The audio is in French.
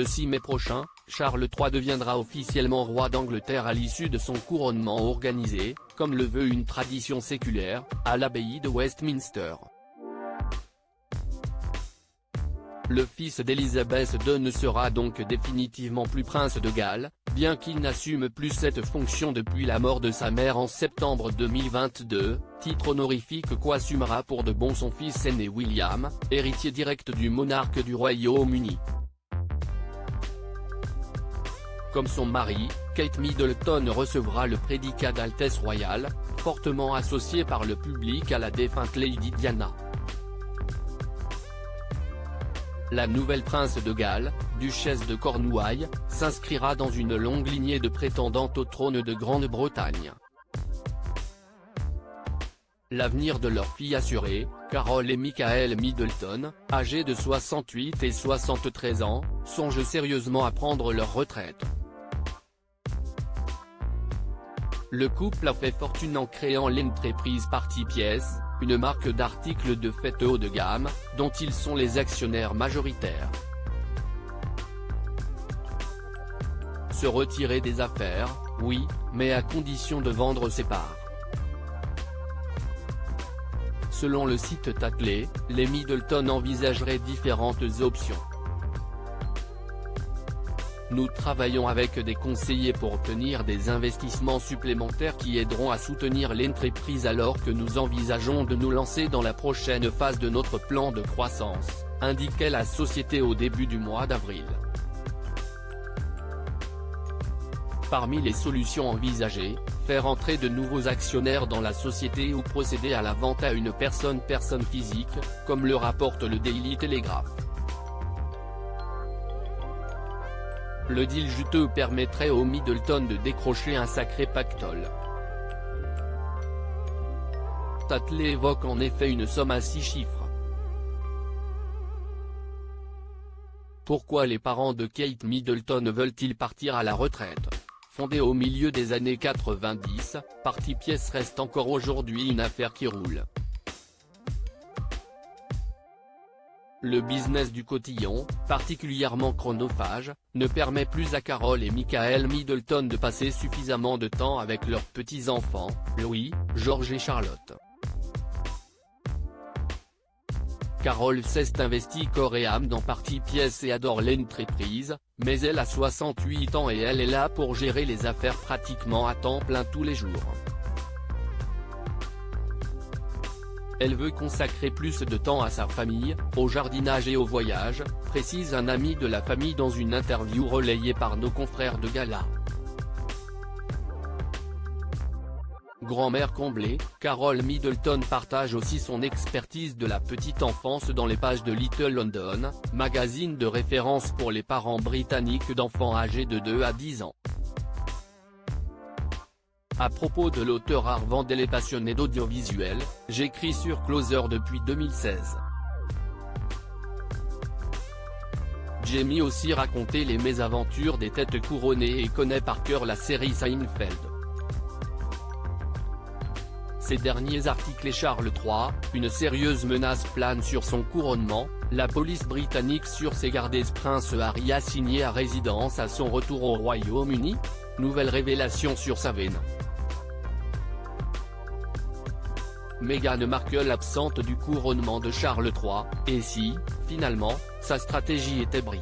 Le 6 mai prochain, Charles III deviendra officiellement roi d'Angleterre à l'issue de son couronnement organisé, comme le veut une tradition séculaire, à l'abbaye de Westminster. Le fils d'Élisabeth II ne sera donc définitivement plus prince de Galles, bien qu'il n'assume plus cette fonction depuis la mort de sa mère en septembre 2022, titre honorifique qu'assumera pour de bon son fils aîné William, héritier direct du monarque du Royaume-Uni. Comme son mari, Kate Middleton recevra le prédicat d'Altesse royale, fortement associé par le public à la défunte Lady Diana. La nouvelle prince de Galles, duchesse de Cornouailles, s'inscrira dans une longue lignée de prétendantes au trône de Grande-Bretagne. L'avenir de leur fille assuré, Carol et Michael Middleton, âgés de 68 et 73 ans, songent sérieusement à prendre leur retraite. Le couple a fait fortune en créant l'entreprise Party Pièce, une marque d'articles de fête haut de gamme, dont ils sont les actionnaires majoritaires. Se retirer des affaires, oui, mais à condition de vendre ses parts. Selon le site Tatler, les Middleton envisageraient différentes options. Nous travaillons avec des conseillers pour obtenir des investissements supplémentaires qui aideront à soutenir l'entreprise alors que nous envisageons de nous lancer dans la prochaine phase de notre plan de croissance, indiquait la société au début du mois d'avril. Parmi les solutions envisagées, faire entrer de nouveaux actionnaires dans la société ou procéder à la vente à une personne physique, comme le rapporte le Daily Telegraph. Le deal juteux permettrait aux Middleton de décrocher un sacré pactole. Tatler évoque en effet une somme à 6 chiffres. Pourquoi les parents de Kate Middleton veulent-ils partir à la retraite? Fondée au milieu des années 90, Party Pièce reste encore aujourd'hui une affaire qui roule. Le business du cotillon, particulièrement chronophage, ne permet plus à Carol et Michael Middleton de passer suffisamment de temps avec leurs petits-enfants, Louis, George et Charlotte. Carol s'est investie corps et âme dans Party Pièce et adore l'entreprise, mais elle a 68 ans et elle est là pour gérer les affaires pratiquement à temps plein tous les jours. Elle veut consacrer plus de temps à sa famille, au jardinage et au voyage, précise un ami de la famille dans une interview relayée par nos confrères de Gala. Grand-mère comblée, Carol Middleton partage aussi son expertise de la petite enfance dans les pages de Little London, magazine de référence pour les parents britanniques d'enfants âgés de 2 à 10 ans. À propos de l'auteur Arvandel et passionné d'audiovisuel, j'écris sur Closer depuis 2016. Jamie aussi raconté les mésaventures des têtes couronnées et connaît par cœur la série Seinfeld. Ces derniers articles et Charles III, une sérieuse menace plane sur son couronnement, la police britannique sur ses gardes Prince Harry assigné à résidence à son retour au Royaume-Uni? Nouvelle révélation sur sa veine. Meghan Markle absente du couronnement de Charles III, et si, finalement, sa stratégie était brie.